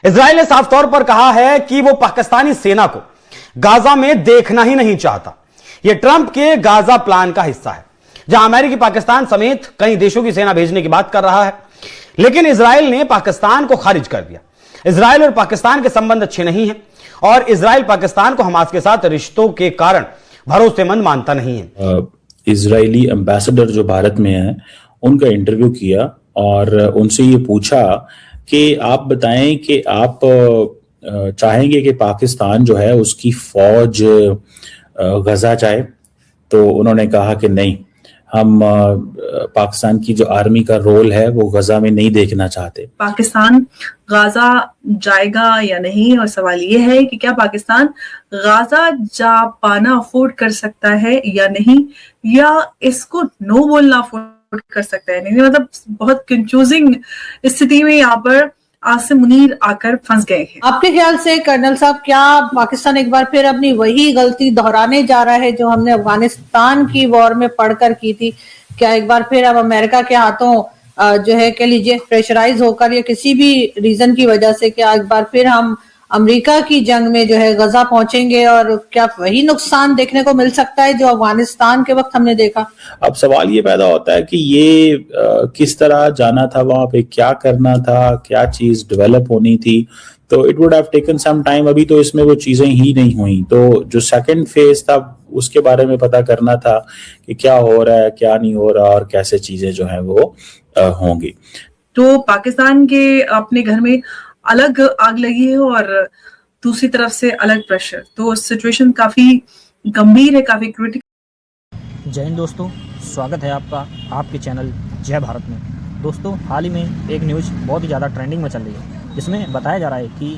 Israel ने साफ तौर पर कहा है कि वो पाकिस्तानी सेना को गाजा में देखना ही नहीं चाहता। यह ट्रंप के गाजा प्लान का हिस्सा है, जहां अमेरिकी पाकिस्तान समेत कई देशों की सेना भेजने की बात कर रहा है, लेकिन इजराइल ने पाकिस्तान को खारिज कर दिया। इजराइल और पाकिस्तान के संबंध अच्छे नहीं हैं और इजराइल पाकिस्तान को हमास के साथ रिश्तों के कारण भरोसेमंद मानता नहीं है। इजरायली एम्बेसडर जो भारत में है उनका इंटरव्यू किया और उनसे ये पूछा कि आप बताएं कि आप चाहेंगे कि पाकिस्तान जो है उसकी फौज गजा जाए। तो उन्होंने कहा कि नहीं, हम पाकिस्तान की जो आर्मी का रोल है वो गजा में नहीं देखना चाहते। पाकिस्तान गाजा जाएगा या नहीं, और सवाल ये है कि क्या पाकिस्तान गाजा जा पाना अफोर्ड कर सकता है या नहीं, या इसको नो बोलना अफोर्ड कर सकता है नहीं। मतलब बहुत कंफ्यूजिंग स्थिति में यहाँ पर आसिम मुनीर आकर फंस गए हैं। आपके ख्याल से कर्नल साहब, क्या पाकिस्तान एक बार फिर अपनी वही गलती दोहराने जा रहा है जो हमने अफगानिस्तान की वॉर में पढ़कर की थी? क्या एक बार फिर अब अमेरिका के हाथों जो है कह लीजिए प्रेशराइज होकर या किसी भी रीजन की वजह से, क्या एक बार फिर हम अमेरिका की जंग में जो है गजा पहुंचेंगे और क्या वही नुकसान देखने को मिल सकता है जो अफगानिस्तान के वक्त हमने देखा? अब सवाल ये पैदा होता है कि ये किस तरह जाना था वहां पे, क्या करना था, क्या चीज डेवलप होनी थी। तो it would have taken some time. अभी तो इसमें वो चीजें ही नहीं हुई। तो जो सेकंड फेज था उसके बारे में पता करना था कि क्या हो रहा है, क्या नहीं हो रहा और कैसे चीजें जो है वो होंगी। तो पाकिस्तान के अपने घर में अलग आग लगी है और दूसरी तरफ से अलग प्रेशर, तो सिचुएशन काफी गंभीर है, काफी क्रिटिकल। जय हिंद दोस्तों, स्वागत है आपका आपके चैनल जय भारत में। दोस्तों, हाल ही में एक न्यूज़ बहुत ही ज़्यादा ट्रेंडिंग में चल रही है, जिसमें बताया जा रहा है कि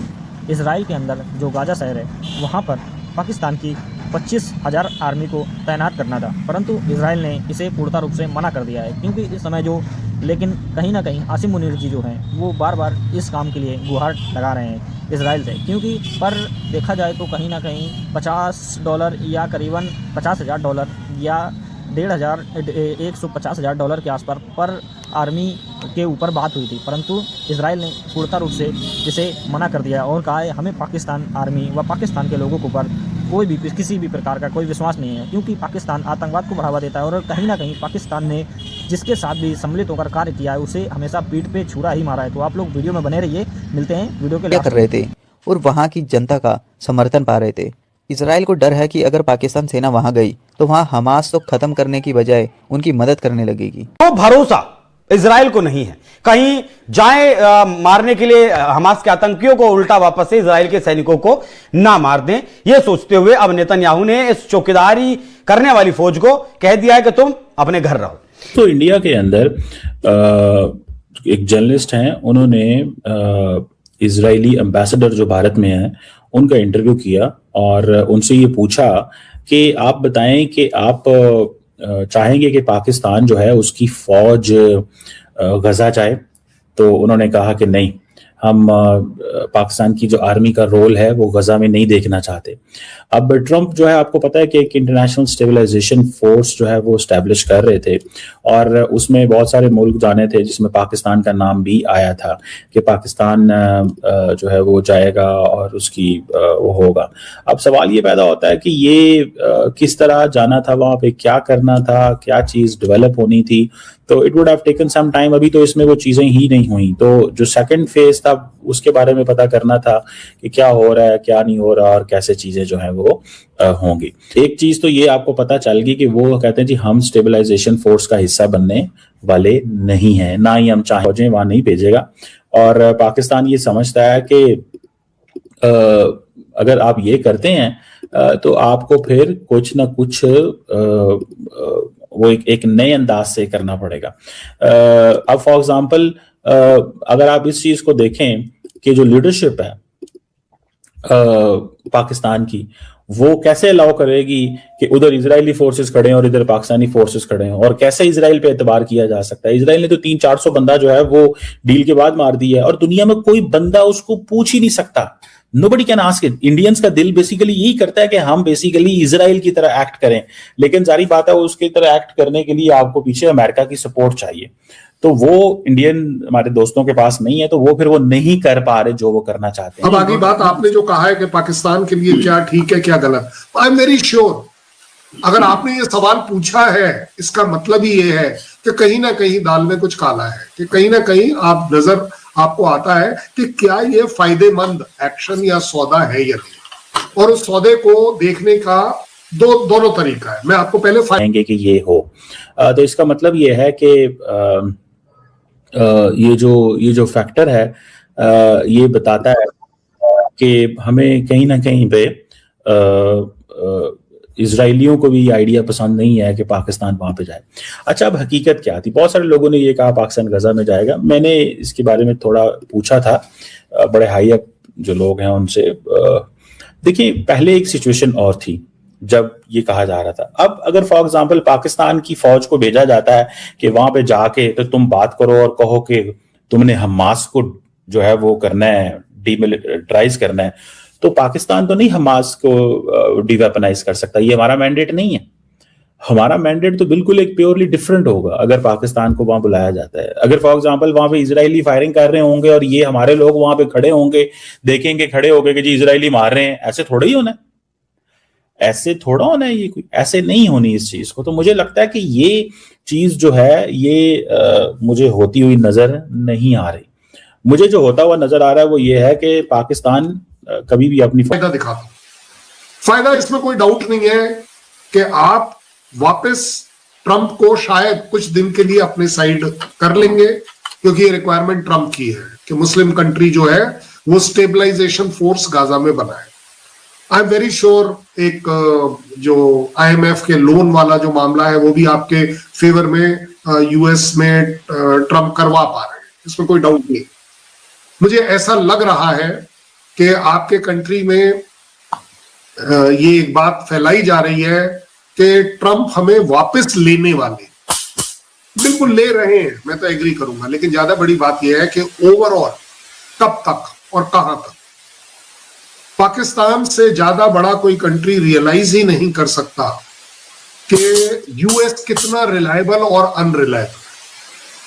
इजराइल के अंदर जो गाजा शहर है वहाँ पर पाकिस्तान की 25,000 आर्मी को तैनात करना था, परंतु इजराइल ने इसे पूर्णतः रूप से मना कर दिया है। क्योंकि इस समय जो लेकिन कहीं ना कहीं आसिम मुनीर जी जो हैं वो बार बार इस काम के लिए गुहार लगा रहे हैं इजराइल से, क्योंकि पर देखा जाए तो कहीं ना कहीं $50 या करीबन $50,000 या 150,000 डॉलर के आसपास पर आर्मी के ऊपर बात हुई थी, परंतु इजराइल ने पूर्णतः रूप से इसे मना कर दिया और कहा है हमें पाकिस्तान आर्मी व पाकिस्तान के लोगों के ऊपर कोई भी किसी भी प्रकार का कोई विश्वास नहीं है, क्योंकि पाकिस्तान आतंकवाद को बढ़ावा देता है और कहीं ना कहीं पाकिस्तान ने जिसके साथ भी सम्मिलित होकर कार्य किया है उसे हमेशा पीठ पे छुरा ही मारा है। तो आप लोग वीडियो में बने रहिए, मिलते हैं वीडियो के क्या कर रहे थे और वहाँ की जनता का समर्थन पा रहे थे। इजराइल को डर है कि अगर पाकिस्तान सेना वहाँ गई तो वहाँ हमास तो खत्म करने की बजाय उनकी मदद करने लगेगी। तो भरोसा इजराइल को नहीं है कहीं जाए मारने के लिए हमास के आतंकियों को, उल्टा वापस से इजराइल के सैनिकों को ना मार दें। यह सोचते हुए अब नेतन्याहू ने इस चौकीदारी करने वाली फौज को कह दिया है कि तुम अपने घर रहो। तो इंडिया के अंदर एक जर्नलिस्ट हैं, उन्होंने इजरायली एम्बेसडर जो भारत में है उनका इंटरव्यू किया और उनसे ये पूछा कि आप बताएं कि आप चाहेंगे कि पाकिस्तान जो है उसकी फौज गजा जाए। तो उन्होंने कहा कि नहीं, हम पाकिस्तान की जो आर्मी का रोल है वो गजा में नहीं देखना चाहते। अब ट्रंप जो है, आपको पता है कि एक इंटरनेशनल स्टेबलाइजेशन फोर्स जो है वो स्टैब्लिश कर रहे थे और उसमें बहुत सारे मुल्क जाने थे, जिसमें पाकिस्तान का नाम भी आया था कि पाकिस्तान जो है वो जाएगा और उसकी वो होगा। अब सवाल ये पैदा होता है कि ये किस तरह जाना था वहां पे, क्या करना था, क्या चीज डेवलप होनी थी। तो it would have taken some time. अभी तो इसमें वो चीजें ही नहीं हुई। तो जो सेकंड फेज था उसके बारे में पता करना था कि क्या हो रहा है, क्या नहीं हो रहा और कैसे चीजें जो है वो होंगी। एक चीज तो ये आपको पता चल गई कि वो कहते हैं जी हम स्टेबलाइजेशन फोर्स का हिस्सा बनने वाले नहीं हैं, ना ही हम चाहे फौजें वहां नहीं भेजेगा। और पाकिस्तान ये समझता है कि अगर आप ये करते हैं तो आपको फिर कुछ ना कुछ वो एक नए अंदाज से करना पड़ेगा। अब फॉर एग्जांपल अगर आप इस चीज को देखें कि जो लीडरशिप है पाकिस्तान की, वो कैसे अलाउ करेगी कि उधर इजरायली फोर्सेस खड़े हैं और इधर पाकिस्तानी फोर्सेस खड़े हैं, और कैसे इजराइल पे एतबार किया जा सकता है। इजराइल ने तो 300-400 बंदा जो है वो डील के बाद मार दिया है और दुनिया में कोई बंदा उसको पूछ ही नहीं सकता। Nobody can ask it. Indians का दिल बेसिकली यही करता है कि हम बेसिकली इजराइल की तरह एक्ट करें, लेकिन जारी बात है उसकी तरह एक्ट करने के लिए आपको पीछे अमेरिका की सपोर्ट चाहिए। तो वो इंडियन हमारे दोस्तों के पास नहीं है, तो वो फिर वो नहीं कर पा रहे जो वो करना चाहते हैं। अब आगे बात, आपने जो कहा है कि पाकिस्तान के लिए क्या ठीक है क्या गलत, आई एम वेरी श्योर अगर आपने ये सवाल पूछा है इसका मतलब ही ये है कि कहीं ना कहीं दाल में कुछ काला है, कि कहीं ना कहीं आप नजर आपको आता है कि क्या ये फायदेमंद एक्शन या सौदा है या नहीं, और उस सौदे को देखने का दोनों तरीका है। मैं आपको पहले कहेंगे कि ये हो, तो इसका मतलब ये है कि ये जो फैक्टर है ये बताता है कि हमें कहीं ना कहीं पे इजराइलियों को भी आइडिया पसंद नहीं है कि पाकिस्तान वहां पे जाए। अच्छा, अब हकीकत क्या थी? बहुत सारे लोगों ने ये कहा पाकिस्तान गजा में जाएगा। मैंने इसके बारे में थोड़ा पूछा था बड़े हाई अप जो लोग हैं उनसे। देखिए, पहले एक सिचुएशन और थी जब ये कहा जा रहा था। अब अगर फॉर एग्जांपल पाकिस्तान की फौज को भेजा जाता है कि वहां पे जाके तो तुम बात करो और कहो कि तुमने हमास को जो है वो करना है, डीमिलिटराइज करना है, तो पाकिस्तान तो नहीं हमास को डिवेपनाइज कर सकता। ये हमारा मैंडेट नहीं है। हमारा मैंडेट तो बिल्कुल एक प्योरली डिफरेंट होगा अगर पाकिस्तान को वहां बुलाया जाता है। अगर फॉर एग्जांपल वहां पे इजरायली फायरिंग कर रहे होंगे और ये हमारे लोग वहां पे खड़े होंगे, देखेंगे खड़े होंगे कि जी इजरायली मार रहे हैं, ऐसे थोड़ा ही होना है, ऐसे थोड़ा होना है, ये कोई ऐसे नहीं होनी इस चीज को। तो मुझे लगता है कि ये चीज जो है ये मुझे होती हुई नजर नहीं आ रही। मुझे जो होता हुआ नजर आ रहा है वो ये है कि पाकिस्तान कभी भी अपनी फायदा दिखाता। फायदा इसमें कोई डाउट नहीं है कि आप वापस ट्रंप को शायद कुछ दिन के लिए अपने साइड कर लेंगे, क्योंकि ये रिक्वायरमेंट ट्रंप की है कि मुस्लिम कंट्री जो है वो स्टेबलाइजेशन फोर्स गाजा में बनाए। आई एम वेरी श्योर एक जो IMF के लोन वाला जो मामला है वो भी आपके फेवर में US में ट्रंप करवा पा रहे हैं, इसमें कोई डाउट नहीं। मुझे ऐसा लग रहा है कि आपके कंट्री में ये एक बात फैलाई जा रही है कि ट्रंप हमें वापस लेने वाले, बिल्कुल ले रहे हैं, मैं तो एग्री करूंगा, लेकिन ज्यादा बड़ी बात यह है कि ओवरऑल कब तक और कहां तक। पाकिस्तान से ज्यादा बड़ा कोई कंट्री रियलाइज ही नहीं कर सकता कि US कितना रिलायबल और अनरिलायबल।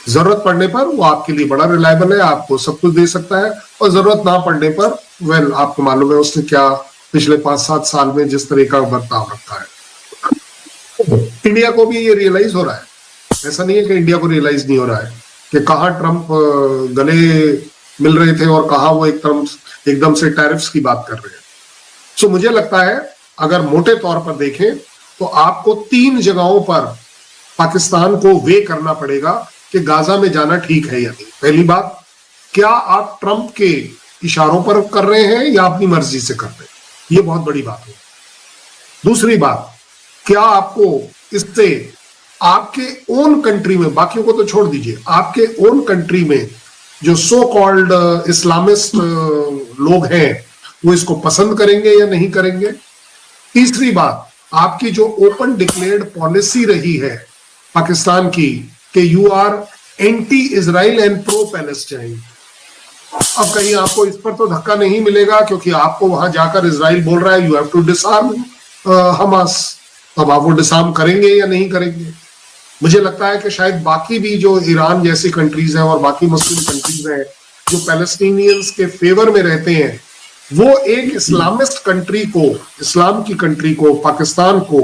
जरूरत पड़ने पर वो आपके लिए बड़ा रिलायबल है, आपको सब कुछ दे सकता है, और जरूरत ना पड़ने पर आपको मालूम है उसने क्या पिछले 5-7 साल में जिस तरह का बर्ताव रखा है। इंडिया को भी ये रियलाइज हो रहा है, ऐसा नहीं है कि इंडिया को रियलाइज नहीं हो रहा है कि कहाँ ट्रंप गले मिल रहे थे और कहाँ वो एकदम से टैरिफ्स की बात कर रहे हैं। सो मुझे लगता है अगर मोटे तौर पर देखें तो आपको 3 जगहों पर पाकिस्तान को वे करना पड़ेगा कि गाजा में जाना ठीक है या नहीं। पहली बात, क्या आप ट्रंप के इशारों पर कर रहे हैं या अपनी मर्जी से कर रहे हैं, ये बहुत बड़ी बात है। दूसरी बात, क्या आपको इससे आपके ओन कंट्री में, बाकियों को तो छोड़ दीजिए, आपके ओन कंट्री में जो सो कॉल्ड इस्लामिस्ट लोग हैं वो इसको पसंद करेंगे या नहीं करेंगे। तीसरी बात, आपकी जो ओपन डिक्लेयर्ड पॉलिसी रही है पाकिस्तान की कि you are anti Israel and pro Palestine, अब कहीं आपको इस पर तो धक्का नहीं मिलेगा, क्योंकि आपको वहां जाकर इजराइल बोल रहा है you have to disarm Hamas. अब आप वो डिसआर्म करेंगे या नहीं करेंगे। मुझे लगता है कि शायद बाकी भी जो ईरान जैसी कंट्रीज हैं और बाकी मुस्लिम कंट्रीज हैं जो पैलेस्टीनियंस के फेवर में रहते हैं, वो एक इस्लामिस्ट कंट्री को, इस्लाम की कंट्री को, पाकिस्तान को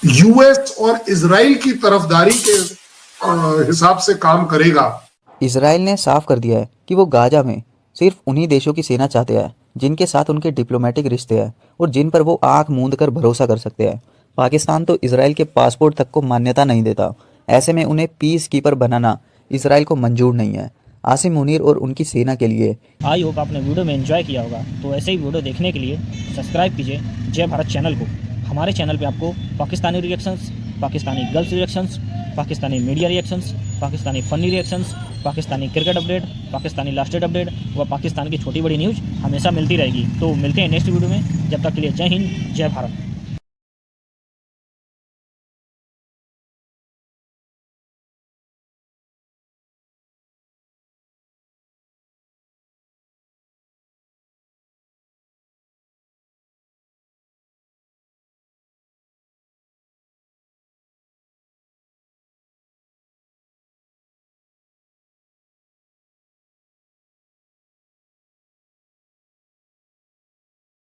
US और इजराइल की तरफदारी के हिसाब से काम करेगा। इजराइल ने साफ कर दिया है कि वो गाजा में सिर्फ उन्हीं देशों की सेना चाहते हैं जिनके साथ उनके डिप्लोमेटिक रिश्ते हैं और जिन पर वो आंख मूंद कर भरोसा कर सकते हैं। पाकिस्तान तो इजराइल के पासपोर्ट तक को मान्यता नहीं देता, ऐसे में उन्हें पीस कीपर बनाना इजराइल को मंजूर नहीं है। आसिम मुनीर और उनकी सेना के लिए आई होप आपने वीडियो में एंजॉय किया होगा। तो ऐसे ही वीडियो देखने के लिए सब्सक्राइब कीजिए जय भारत चैनल को। हमारे चैनल पे आपको Pakistani reactions, Pakistani girls reactions, Pakistani media reactions, Pakistani funny reactions, Pakistani cricket update, Pakistani last date update व पाकिस्तान की छोटी बड़ी न्यूज़ हमेशा मिलती रहेगी। तो मिलते हैं नेक्स्ट वीडियो में, जब तक के लिए जय हिंद जय भारत।